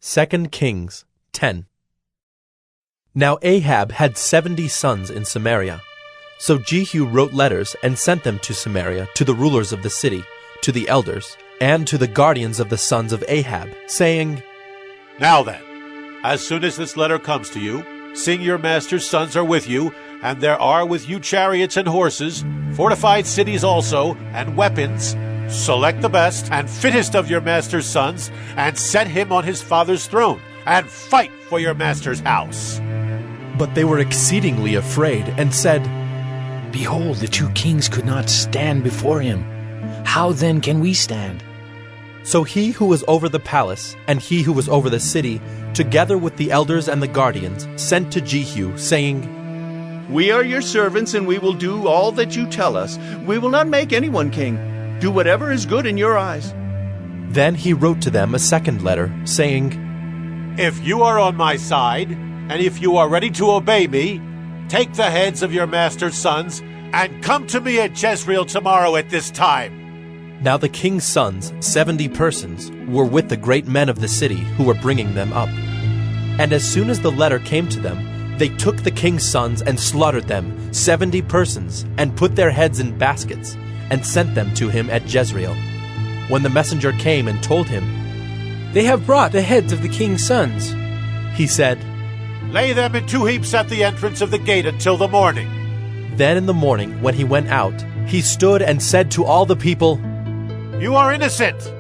2 Kings 10. Now Ahab had 70 sons in Samaria. So Jehu wrote letters and sent them to Samaria, to the rulers of the city, to the elders, and to the guardians of the sons of Ahab, saying, Now then, as soon as this letter comes to you, seeing your master's sons are with you, and there are with you chariots and horses, fortified cities also, and weapons, select the best and fittest of your master's sons, and set him on his father's throne, and fight for your master's house. But they were exceedingly afraid, and said, Behold, the 2 kings could not stand before him. How then can we stand? So he who was over the palace, and he who was over the city, together with the elders and the guardians, sent to Jehu, saying, We are your servants, and we will do all that you tell us. We will not make anyone king. Do whatever is good in your eyes. Then he wrote to them a second letter, saying, If you are on my side, and if you are ready to obey me, take the heads of your master's sons, and come to me at Jezreel tomorrow at this time. Now the king's sons, 70 persons, were with the great men of the city who were bringing them up. And as soon as the letter came to them, they took the king's sons and slaughtered them, 70 persons, and put their heads in baskets, and sent them to him at Jezreel. When the messenger came and told him, They have brought the heads of the king's sons, he said, Lay them in 2 heaps at the entrance of the gate until the morning. Then in the morning, when he went out, he stood and said to all the people, You are innocent.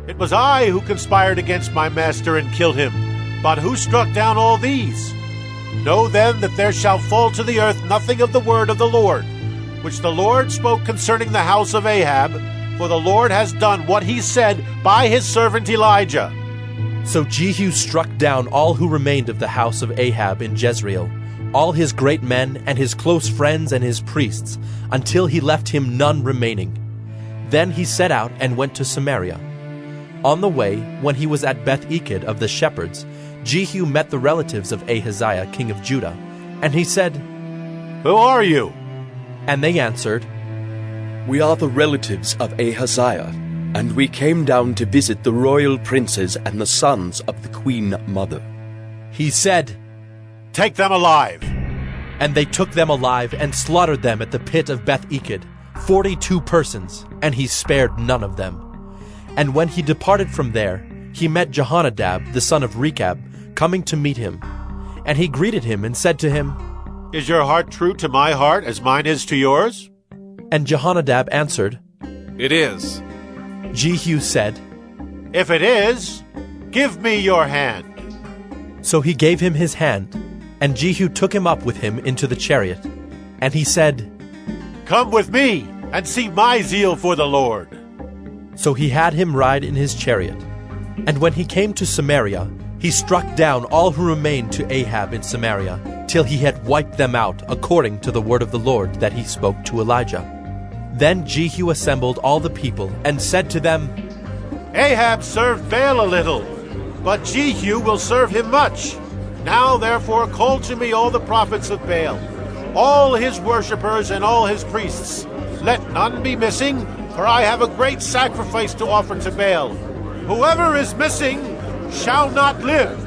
It was I who conspired against my master and killed him. But who struck down all these? Know then that there shall fall to the earth nothing of the word of the Lord, which the Lord spoke concerning the house of Ahab, for the Lord has done what he said by his servant Elijah. So Jehu struck down all who remained of the house of Ahab in Jezreel, all his great men and his close friends and his priests, until he left him none remaining. Then he set out and went to Samaria. On the way, when he was at Beth-eked of the shepherds, Jehu met the relatives of Ahaziah king of Judah, and he said, Who are you? And they answered, We are the relatives of Ahaziah, and we came down to visit the royal princes and the sons of the queen mother. He said, Take them alive. And they took them alive and slaughtered them at the pit of Beth-eked, 42 persons, and he spared none of them. And when he departed from there, he met Jehonadab, the son of Rechab, coming to meet him. And he greeted him and said to him, Is your heart true to my heart as mine is to yours? And Jehonadab answered, It is. Jehu said, If it is, give me your hand. So he gave him his hand, and Jehu took him up with him into the chariot. And he said, Come with me, and see my zeal for the Lord. So he had him ride in his chariot. And when he came to Samaria, he struck down all who remained to Ahab in Samaria, till he had wiped them out, according to the word of the Lord that he spoke to Elijah. Then Jehu assembled all the people, and said to them, Ahab served Baal a little, but Jehu will serve him much. Now therefore call to me all the prophets of Baal, all his worshippers and all his priests. Let none be missing, for I have a great sacrifice to offer to Baal. Whoever is missing shall not live.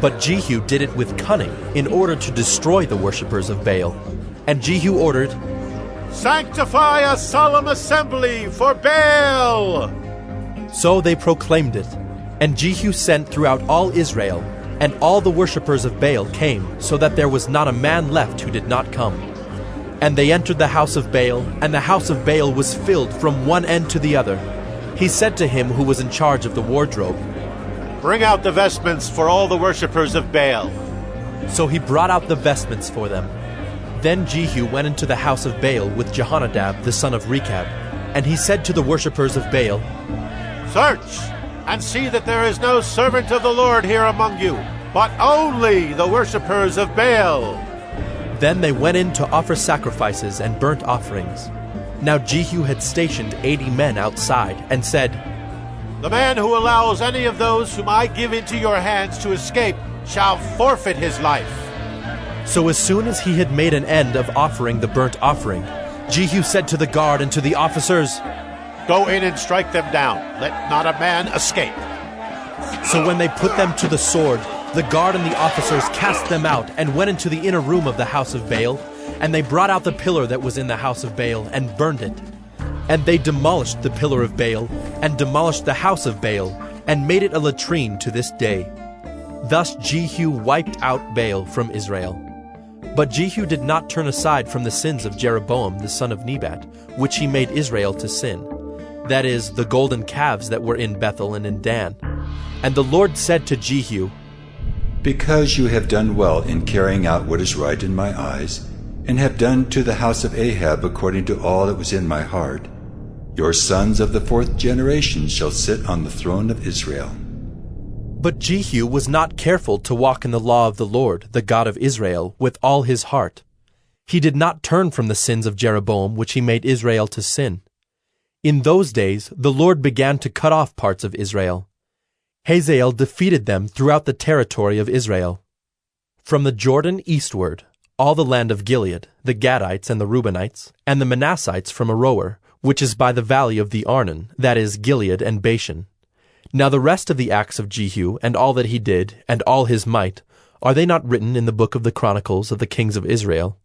But Jehu did it with cunning, in order to destroy the worshippers of Baal. And Jehu ordered, Sanctify a solemn assembly for Baal! So they proclaimed it. And Jehu sent throughout all Israel, and all the worshippers of Baal came, so that there was not a man left who did not come. And they entered the house of Baal, and the house of Baal was filled from one end to the other. He said to him who was in charge of the wardrobe, Bring out the vestments for all the worshippers of Baal. So he brought out the vestments for them. Then Jehu went into the house of Baal with Jehonadab the son of Rechab, and he said to the worshippers of Baal, Search, and see that there is no servant of the Lord here among you, but only the worshippers of Baal. Then they went in to offer sacrifices and burnt offerings. Now Jehu had stationed 80 men outside, and said, The man who allows any of those whom I give into your hands to escape shall forfeit his life. So as soon as he had made an end of offering the burnt offering, Jehu said to the guard and to the officers, Go in and strike them down. Let not a man escape. So when they put them to the sword, the guard and the officers cast them out and went into the inner room of the house of Baal, and they brought out the pillar that was in the house of Baal and burned it. And they demolished the pillar of Baal and demolished the house of Baal and made it a latrine to this day. Thus Jehu wiped out Baal from Israel. But Jehu did not turn aside from the sins of Jeroboam the son of Nebat, which he made Israel to sin, that is, the golden calves that were in Bethel and in Dan. And the Lord said to Jehu, Because you have done well in carrying out what is right in my eyes, and have done to the house of Ahab according to all that was in my heart, your sons of the 4th generation shall sit on the throne of Israel. But Jehu was not careful to walk in the law of the Lord, the God of Israel, with all his heart. He did not turn from the sins of Jeroboam, which he made Israel to sin. In those days the Lord began to cut off parts of Israel. Hazael defeated them throughout the territory of Israel. From the Jordan eastward, all the land of Gilead, the Gadites and the Reubenites, and the Manassites from Aroer, which is by the valley of the Arnon, that is, Gilead and Bashan. Now the rest of the acts of Jehu, and all that he did, and all his might, are they not written in the book of the Chronicles of the kings of Israel?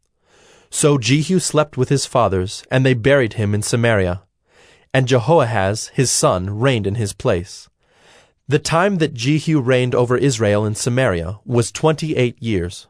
So Jehu slept with his fathers, and they buried him in Samaria. And Jehoahaz his son reigned in his place. The time that Jehu reigned over Israel in Samaria was 28 years.